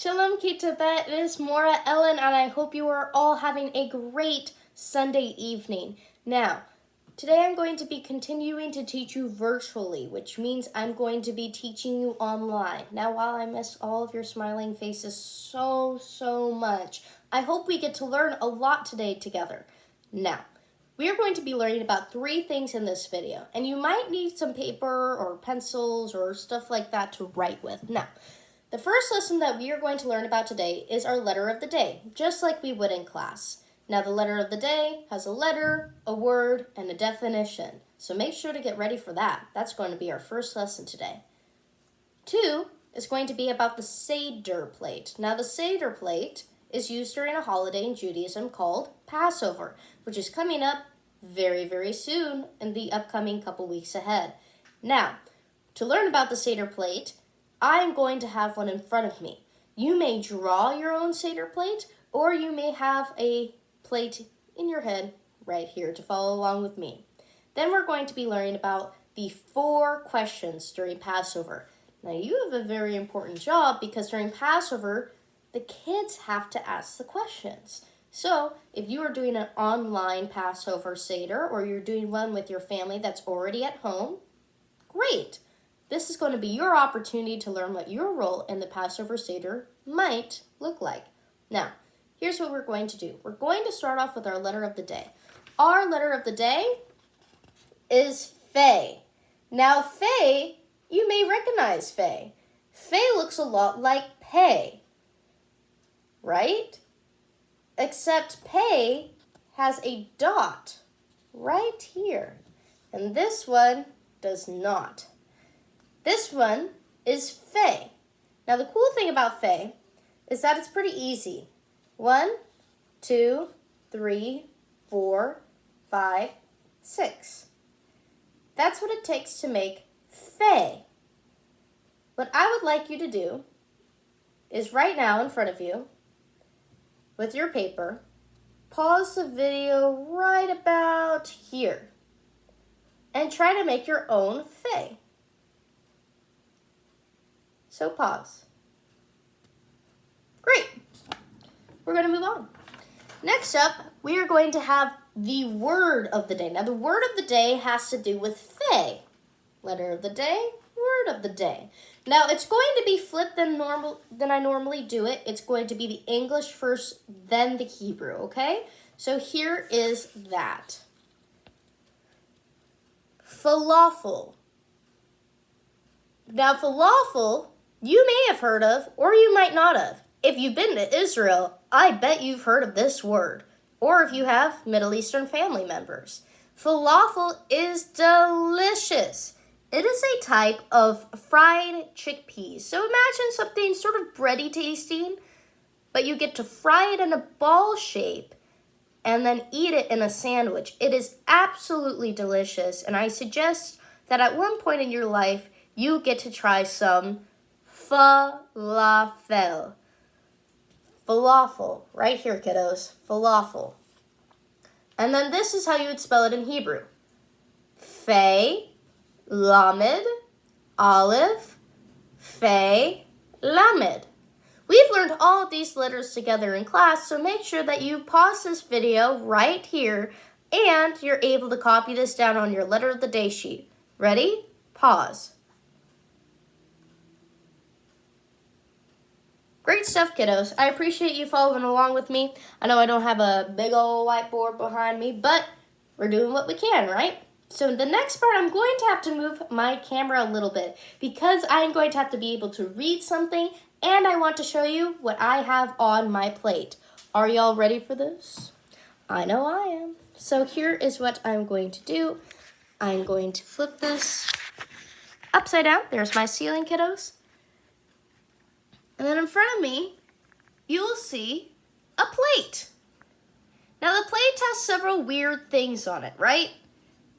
Shalom Kitabet, it is Mora Ellen, and I hope you are all having a great Sunday evening. Now, today I'm going to be continuing to teach you virtually, which means I'm going to be teaching you online. Now, while I miss all of your smiling faces so much, I hope we get to learn a lot today together. Now, we are going to be learning about 3 things in this video, and you might need some paper or pencils or stuff like that to write with. Now, the first lesson that we are going to learn about today is our letter of the day, just like we would in class. Now, the letter of the day has a letter, a word, and a definition. So make sure to get ready for that. That's going to be our first lesson today. 2 is going to be about the Seder plate. Now, the Seder plate is used during a holiday in Judaism called Passover, which is coming up very soon in the upcoming couple weeks ahead. Now, to learn about the Seder plate, I'm going to have one in front of me. You may draw your own Seder plate, or you may have a plate in your head right here to follow along with me. Then we're going to be learning about the 4 questions during Passover. Now, you have a very important job because during Passover, the kids have to ask the questions. So, if you are doing an online Passover Seder, or you're doing one with your family that's already at home, great. This is going to be your opportunity to learn what your role in the Passover Seder might look like. Now, here's what we're going to do. We're going to start off with our letter of the day. Our letter of the day is Fe. Now, Fe, you may recognize Fe. Fe looks a lot like Pei, right? Except Pei has a dot right here, and this one does not. This one is Fe. Now, the cool thing about Fe is that it's pretty easy. 1, 2, 3, 4, 5, 6. That's what it takes to make Fe. What I would like you to do is right now in front of you, with your paper, pause the video right about here and try to make your own Fe. So pause. Great. We're going to move on. Next up, we are going to have the word of the day. Now, the word of the day has to do with Fe. Letter of the day, word of the day. Now, it's going to be flipped than I normally do it. It's going to be the English first, then the Hebrew, okay? So here is that. Falafel. Now, falafel, you may have heard of, or you might not have. If you've been to Israel, I bet you've heard of this word. Or if you have Middle Eastern family members. Falafel is delicious. It is a type of fried chickpeas. So imagine something sort of bready tasting, but you get to fry it in a ball shape and then eat it in a sandwich. It is absolutely delicious, and I suggest that at one point in your life, you get to try some falafel. Falafel. Right here, kiddos. Falafel. And then this is how you would spell it in Hebrew. Fe, Lamed, Aleph, Fe, Lamed. We've learned all of these letters together in class, so make sure that you pause this video right here and you're able to copy this down on your letter of the day sheet. Ready? Pause. Great stuff, kiddos. I appreciate you following along with me. I know I don't have a big old whiteboard behind me, but we're doing what we can, right? So the next part, I'm going to have to move my camera a little bit because I'm going to have to be able to read something, and I want to show you what I have on my plate. Are y'all ready for this? I know I am. So here is what I'm going to do. I'm going to flip this upside down. There's my ceiling, kiddos. And then in front of me, you will see a plate. Now, the plate has several weird things on it, right?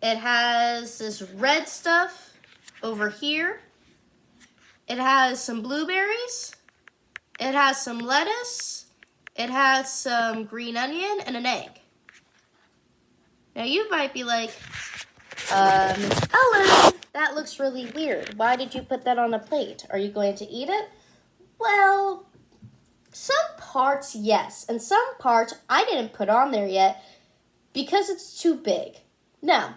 It has this red stuff over here. It has some blueberries. It has some lettuce. It has some green onion and an egg. Now, you might be like, Miss Ellen, that looks really weird. Why did you put that on a plate? Are you going to eat it? Well, parts, yes. And some parts I didn't put on there yet because it's too big. Now,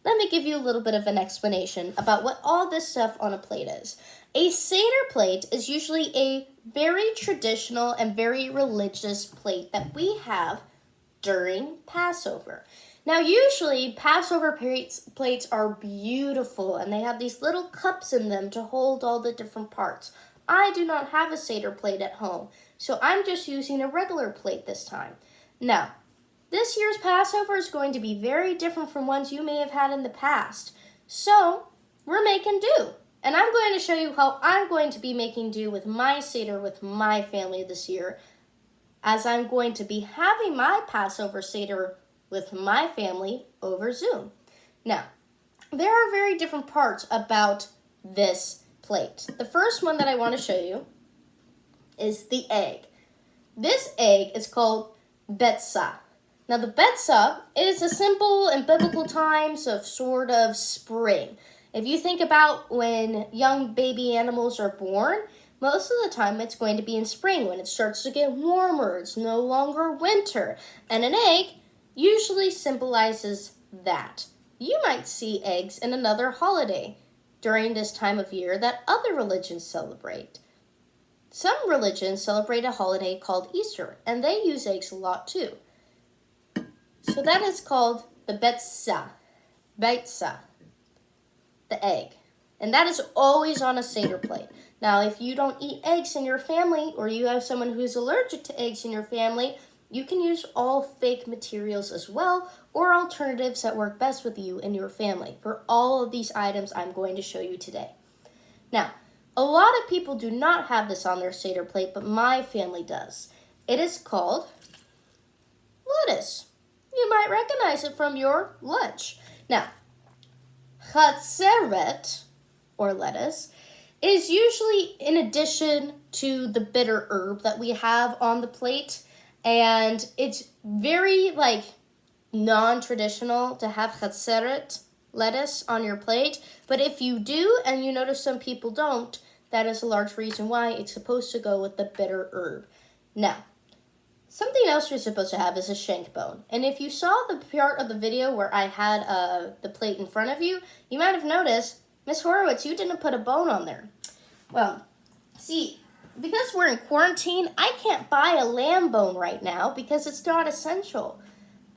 let me give you a little bit of an explanation about what all this stuff on a plate is. A Seder plate is usually a very traditional and very religious plate that we have during Passover. Now, usually Passover plates are beautiful and they have these little cups in them to hold all the different parts. I do not have a Seder plate at home, so I'm just using a regular plate this time. Now, this year's Passover is going to be very different from ones you may have had in the past. So, we're making do. And I'm going to show you how I'm going to be making do with my Seder with my family this year, as I'm going to be having my Passover Seder with my family over Zoom. Now, there are very different parts about this plate. The first one that I want to show you is the egg. This egg is called betzah. Now, the betzah is a symbol in biblical times of sort of spring. If you think about when young baby animals are born, most of the time it's going to be in spring when it starts to get warmer. It's no longer winter. And an egg usually symbolizes that. You might see eggs in another holiday during this time of year that other religions celebrate. Some religions celebrate a holiday called Easter, and they use eggs a lot too. So that is called the betzah, the egg. And that is always on a Seder plate. Now, if you don't eat eggs in your family, or you have someone who's allergic to eggs in your family, you can use all fake materials as well, or alternatives that work best with you and your family. For all of these items I'm going to show you today. Now, a lot of people do not have this on their Seder plate, but my family does. It is called lettuce. You might recognize it from your lunch. Now, chatzeret, or lettuce, is usually in addition to the bitter herb that we have on the plate. And it's very, non-traditional to have chatzeret, lettuce, on your plate. But if you do, and you notice some people don't, that is a large reason why it's supposed to go with the bitter herb. Now, something else you're supposed to have is a shank bone. And if you saw the part of the video where I had the plate in front of you, you might have noticed, Miss Horowitz, you didn't put a bone on there. Well, see, because we're in quarantine, I can't buy a lamb bone right now because it's not essential.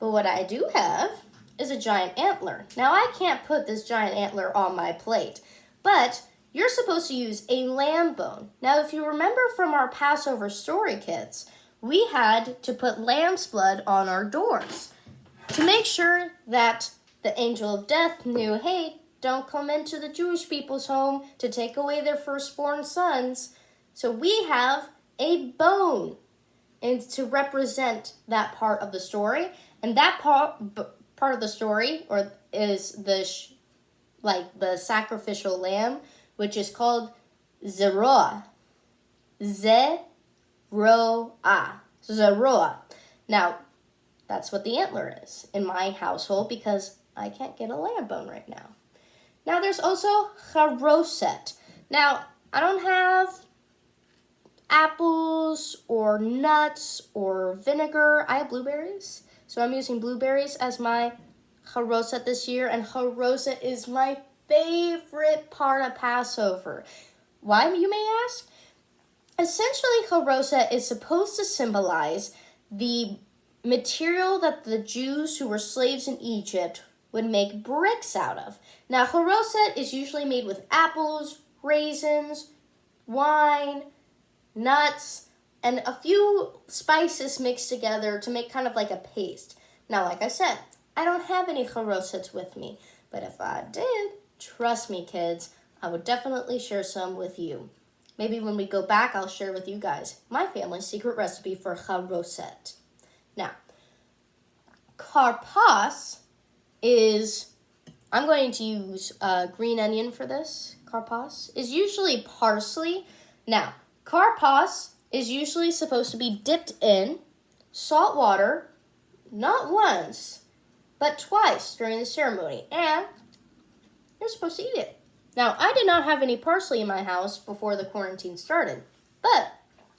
But what I do have is a giant antler. Now, I can't put this giant antler on my plate, but you're supposed to use a lamb bone. Now, if you remember from our Passover story kits, we had to put lamb's blood on our doors to make sure that the angel of death knew, hey, don't come into the Jewish people's home to take away their firstborn sons. So we have a bone and to represent that part of the story. And that part of the story is the sacrificial lamb, which is called zeroah. Zeroah. Now, that's what the antler is in my household because I can't get a lamb bone right now. Now, there's also charoset. Now, I don't have apples or nuts or vinegar. I have blueberries, so I'm using blueberries as my charoset this year, and charoset is my favorite part of Passover. Why, you may ask? Essentially, charoset is supposed to symbolize the material that the Jews who were slaves in Egypt would make bricks out of. Now, charoset is usually made with apples, raisins, wine, nuts, and a few spices mixed together to make kind of like a paste. Now, like I said, I don't have any charosets with me, but if I did, trust me, kids, I would definitely share some with you. Maybe when we go back, I'll share with you guys my family's secret recipe for charoset. Now, karpas is, I'm going to use green onion for this. Karpas is usually parsley. Now, karpas is usually supposed to be dipped in salt water, not once, but twice during the ceremony, and you're supposed to eat it. Now, I did not have any parsley in my house before the quarantine started, but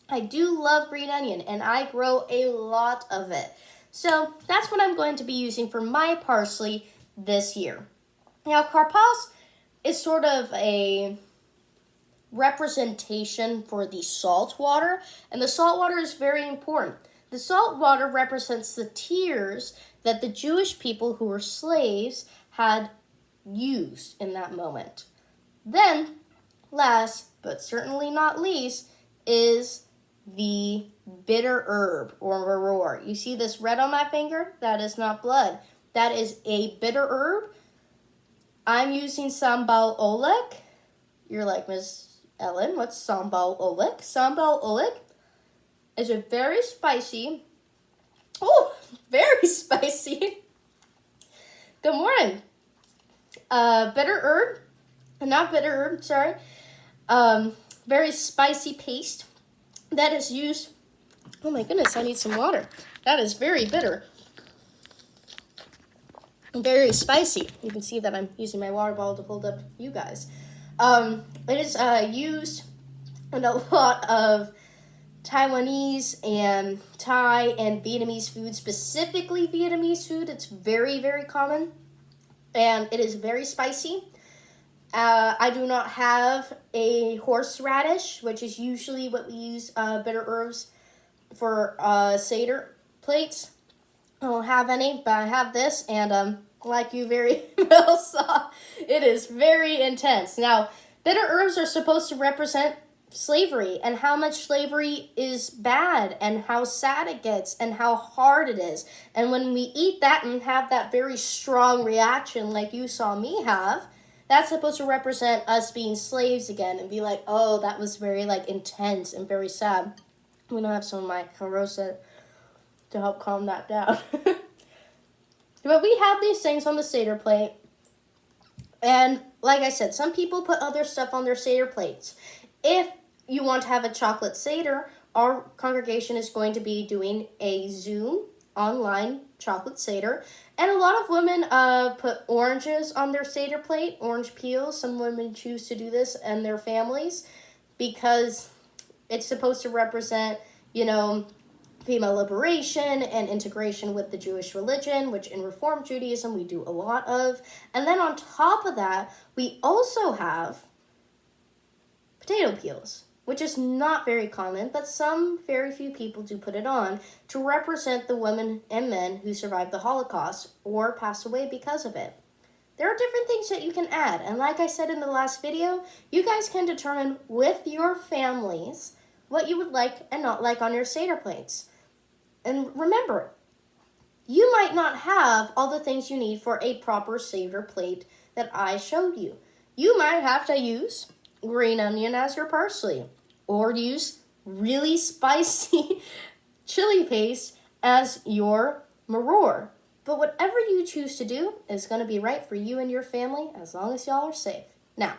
I do love green onion, and I grow a lot of it. So that's what I'm going to be using for my parsley this year. Now, karpas is sort of a representation for the salt water, and the salt water is very important. The salt water represents the tears that the Jewish people who were slaves had used in that moment. Then, last but certainly not least, is the bitter herb or maror. You see this red on my finger? That is not blood. That is a bitter herb. I'm using sambal oleg. You're like, Miss Ellen, what's sambal oleg? Sambal oleg is a very spicy, very spicy. Good morning. Bitter herb, not bitter herb, sorry. Very spicy paste that is used. Oh my goodness, I need some water. That is very bitter. Very spicy. You can see that I'm using my water bottle to hold up you guys. It is used in a lot of Taiwanese and Thai and Vietnamese food, specifically Vietnamese food. It's very, very common, and it is very spicy. I do not have a horseradish, which is usually what we use bitter herbs for Seder plates. I don't have any, but I have this, and like you very well saw, it is very intense. Now, bitter herbs are supposed to represent slavery and how much slavery is bad and how sad it gets and how hard it is. And when we eat that and have that very strong reaction like you saw me have, that's supposed to represent us being slaves again and be like, oh, that was very intense and very sad. I'm going to have some of my harosa to help calm that down. But we have these things on the Seder plate. And like I said, some people put other stuff on their Seder plates. If you want to have a chocolate Seder, our congregation is going to be doing a Zoom online chocolate Seder. And a lot of women put oranges on their Seder plate, orange peels. Some women choose to do this and their families because it's supposed to represent, female liberation and integration with the Jewish religion, which in Reform Judaism we do a lot of. And then on top of that, we also have potato peels, which is not very common, but some very few people do put it on to represent the women and men who survived the Holocaust or passed away because of it. There are different things that you can add, and like I said in the last video, you guys can determine with your families what you would like and not like on your Seder plates. And remember, you might not have all the things you need for a proper Seder plate that I showed you. You might have to use green onion as your parsley, or use really spicy chili paste as your maror. But whatever you choose to do is going to be right for you and your family as long as y'all are safe. Now,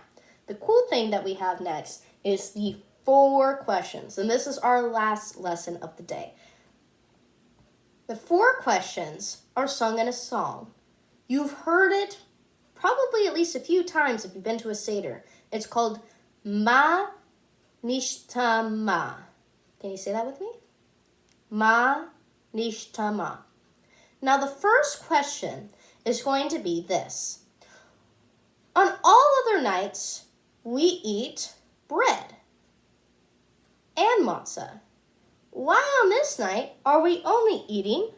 the cool thing that we have next is the 4 questions, and this is our last lesson of the day. The 4 questions are sung in a song. You've heard it probably at least a few times if you've been to a Seder. It's called Ma Nishtama. Can you say that with me? Ma Nishtama. Now the first question is going to be this. On all other nights, we eat bread and matzah. Why on this night are we only eating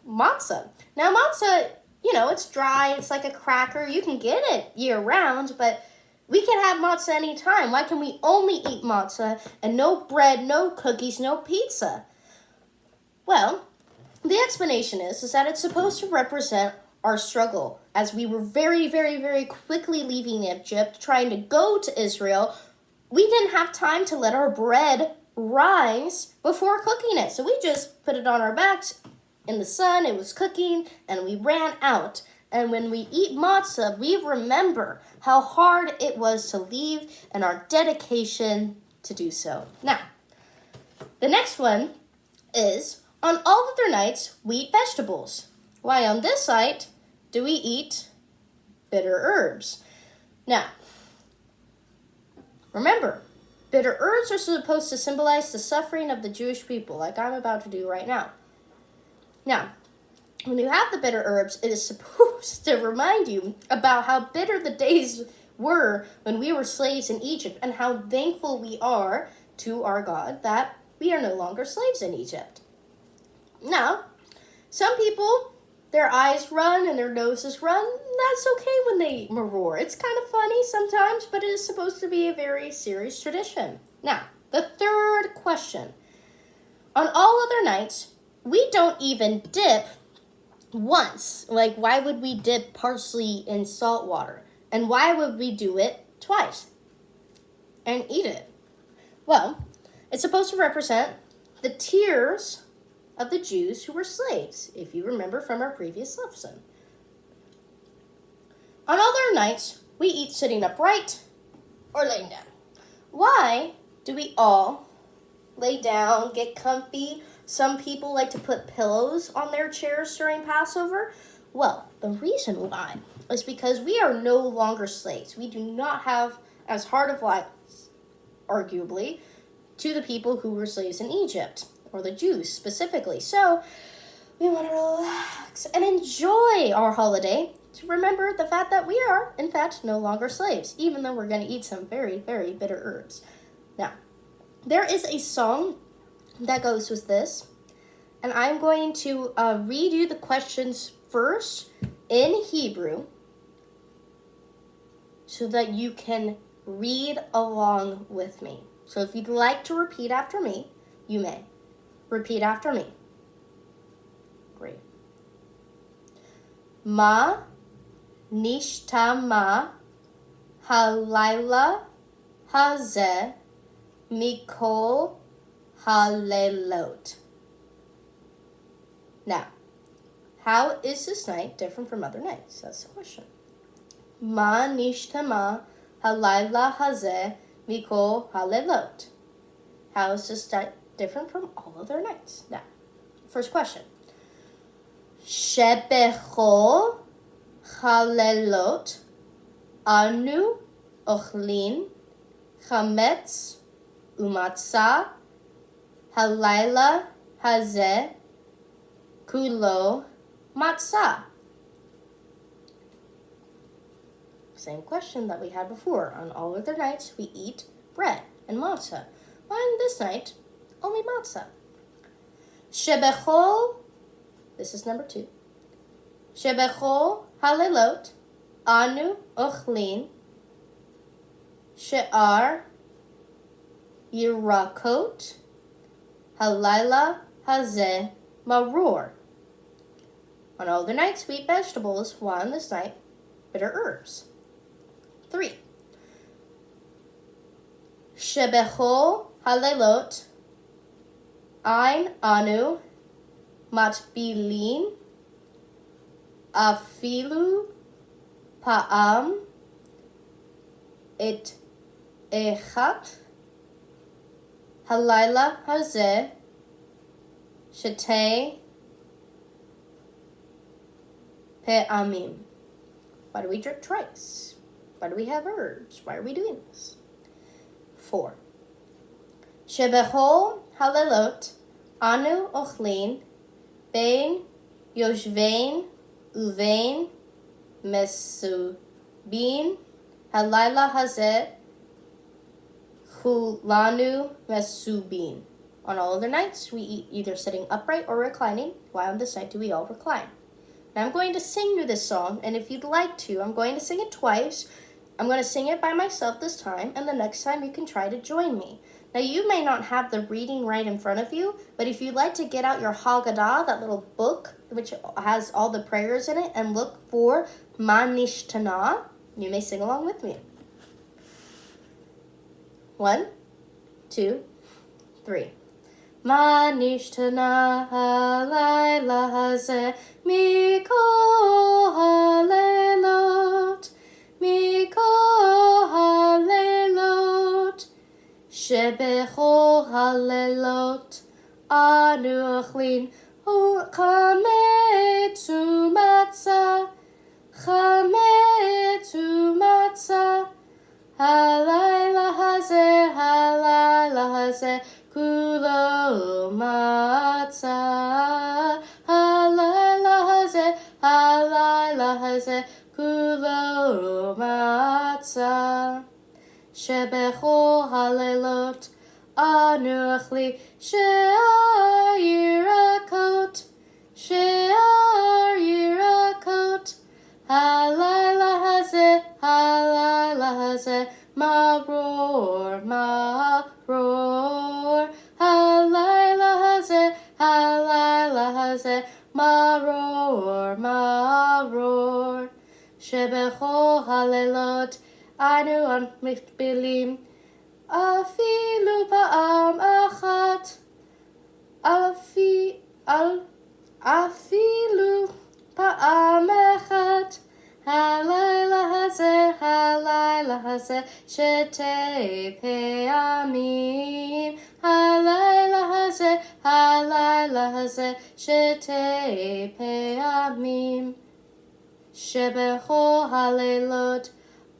matzah? Now matzah, it's dry, it's like a cracker. You can get it year-round, but we can have matzah anytime. Why can we only eat matzah and no bread, no cookies, no pizza? Well, the explanation is that it's supposed to represent our struggle as we were very, very, very quickly leaving Egypt, trying to go to Israel. We didn't have time to let our bread rise before cooking it. So we just put it on our backs in the sun, it was cooking, and we ran out. And when we eat matzah, we remember how hard it was to leave and our dedication to do so. Now, the next one is, on all other nights, we eat vegetables. Why on this night do we eat bitter herbs? Now, remember, Bitter herbs are supposed to symbolize the suffering of the Jewish people, like I'm about to do right now. Now, when you have the bitter herbs, it is supposed to remind you about how bitter the days were when we were slaves in Egypt and how thankful we are to our God that we are no longer slaves in Egypt. Now, some people, their eyes run and their noses run. That's okay when they roar. It's kind of funny sometimes, but it is supposed to be a very serious tradition. Now, the third question. On all other nights, we don't even dip once. Like, why would we dip parsley in salt water? And why would we do it twice and eat it? Well, it's supposed to represent the tears of the Jews who were slaves, if you remember from our previous lesson. On other nights, we eat sitting upright or laying down. Why do we all lay down, get comfy? Some people like to put pillows on their chairs during Passover. Well, the reason why is because we are no longer slaves. We do not have as hard of lives, arguably, to the people who were slaves in Egypt, or the Jews specifically. So we want to relax and enjoy our holiday to remember the fact that we are, in fact, no longer slaves, even though we're going to eat some very, very bitter herbs. Now, there is a song that goes with this, and I'm going to redo the questions first in Hebrew so that you can read along with me. So if you'd like to repeat after me, you may. Repeat after me. Great. Ma nishtama halayla hazeh mikol halelot. Now, how is this night different from other nights? That's the question. Ma nishtama halayla hazeh mikol halelot. How is this night different from all other nights? Now, first question. Shebechol halelot anu ochlin chametz umatzah halayla hazeh kulo matzah. Same question that we had before. On all other nights, we eat bread and matzah. On this night, only matzah. Shebechol, this is number 2. Shebechol halelot anu ochlin she'ar yirakot halayla hazeh maror. On all the nights, we eat vegetables, while on this night, bitter herbs. 3. Shebechol halelot ein anu matbilin afilu pa'am et echat halayla hazeh shetei pe'amim. Why do we drip twice? Why do we have herbs? Why are we doing this? 4. Shebechol halelot anu ochlin bein yoshvein uvein mesubin halayla hazeh chulanu mesubin. On all other nights, we eat either sitting upright or reclining. Why on this night do we all recline? Now I'm going to sing you this song, and if you'd like to, I'm going to sing it twice. I'm going to sing it by myself this time, and the next time you can try to join me. Now you may not have the reading right in front of you, but if you'd like to get out your Haggadah, that little book which has all the prayers in it, and look for Ma Nishtana, you may sing along with me. 1, 2, 3. Ma nishtana halayla hazeh mikol halelot shebechol halelot anu ochlin chametz umatzah הלילה הזה, כולו מצה. הלילה הזה, כולו מצה. שבכל הלילות אנו אוכלים שאר ירקות, שאר ירקות. הלילה הזה, מרור, מרור. הלילה הזה, מרור, מרור. שבכל הלילות אנו מתפללים, אפילו פעם אחת, אפילו פעם אחת. הלילה הזה, שתי פעמים. הלילה הזה, שתי פעמים. שבכל הלילות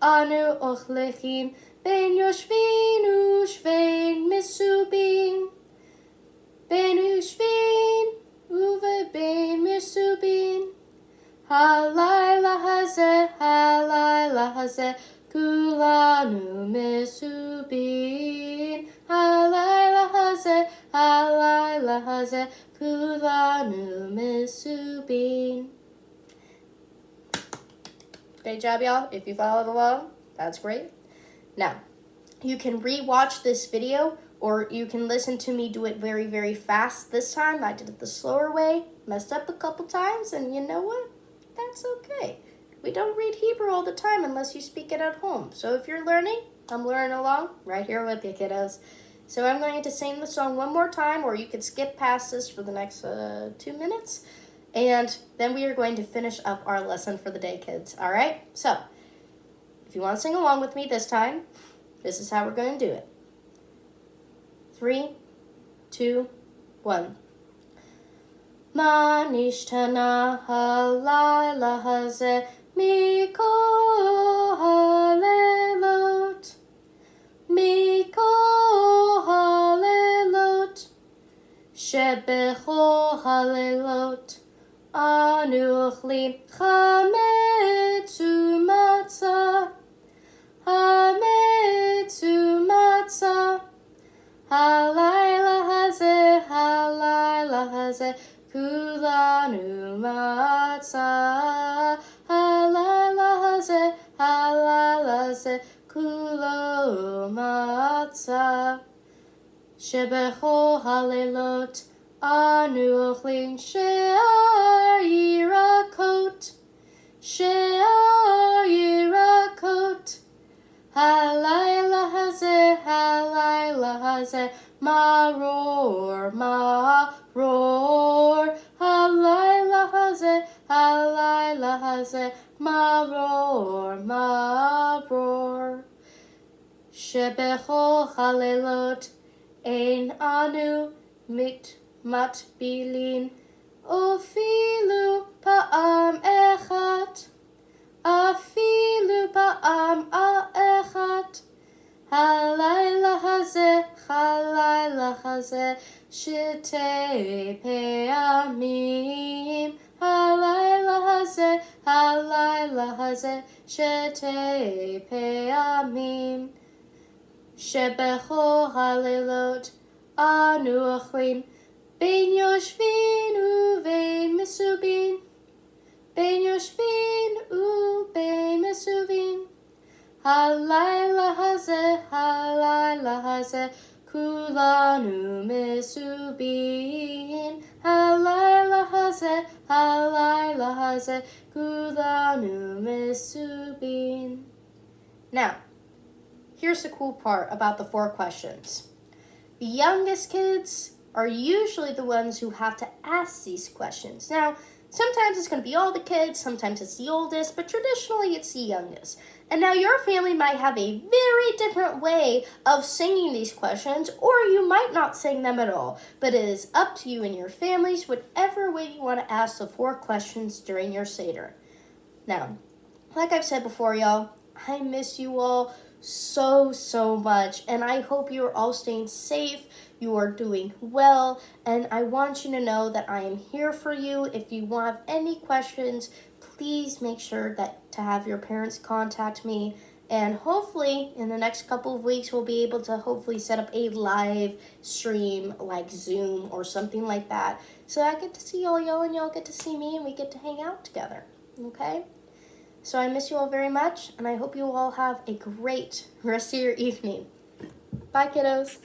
אנו אוכלים בין יושבין ושבין מסובין, בין יושבין ובין מסובין. הלילה הזה, כולנו מסובין. הלילה הזה, כולנו מסובין. Great job, y'all. If you followed along, that's great. Now, you can re-watch this video, or you can listen to me do it very, very fast. This time, I did it the slower way, messed up a couple times, and you know what? That's okay. We don't read Hebrew all the time unless you speak it at home. So if you're learning, I'm learning along right here with you, kiddos. So I'm going to sing the song one more time, or you could skip past this for the next 2 minutes. And then we are going to finish up our lesson for the day, kids. All right? So, if you want to sing along with me this time, this is how we're going to do it. 3, 2, 1. מה נשתנה הלילה הזה מכל הלילות, מכל הלילות, שבכל הלילות אנו אוכלים חמץ ומצה, חמץ ומצה. הלילה הזה, כולנו מצה. הלילה הזה, כולו מצה. שבכל הלילות אנו אוכלים שאר ירקות, שאר ירקות. הלילה הזה, מרור, מרור. הלילה הזה, מרור, מרור. שבכל הלילות אין אנו מטבילים אפילו פעם אחת, אפילו פעם אחת. הלילה הזה, שתי פעמים. הלילה הזה, שתי פעמים. שבכל הלילות אנו אוכלים בין יושבין ובין מסובין, בין יושבין ובין מסובין. הלילה הזה, כולנו מסובין. הלילה הזה, כולנו מסובין. Now, here's the cool part about the 4 questions. The youngest kids are usually the ones who have to ask these questions. Now, sometimes it's going to be all the kids, sometimes it's the oldest, but traditionally it's the youngest. And now your family might have a very different way of singing these questions, or you might not sing them at all. But it is up to you and your families, whatever way you want to ask the 4 questions during your Seder. Now, like I've said before, y'all, I miss you all so much, and I hope you're all staying safe, you are doing well, and I want you to know that I am here for you. If you have any questions, please make sure that to have your parents contact me, and hopefully in the next couple of weeks we'll be able to hopefully set up a live stream like Zoom or something like that, so I get to see all y'all and y'all get to see me and we get to hang out together. Okay? So I miss you all very much, and I hope you all have a great rest of your evening. Bye, kiddos.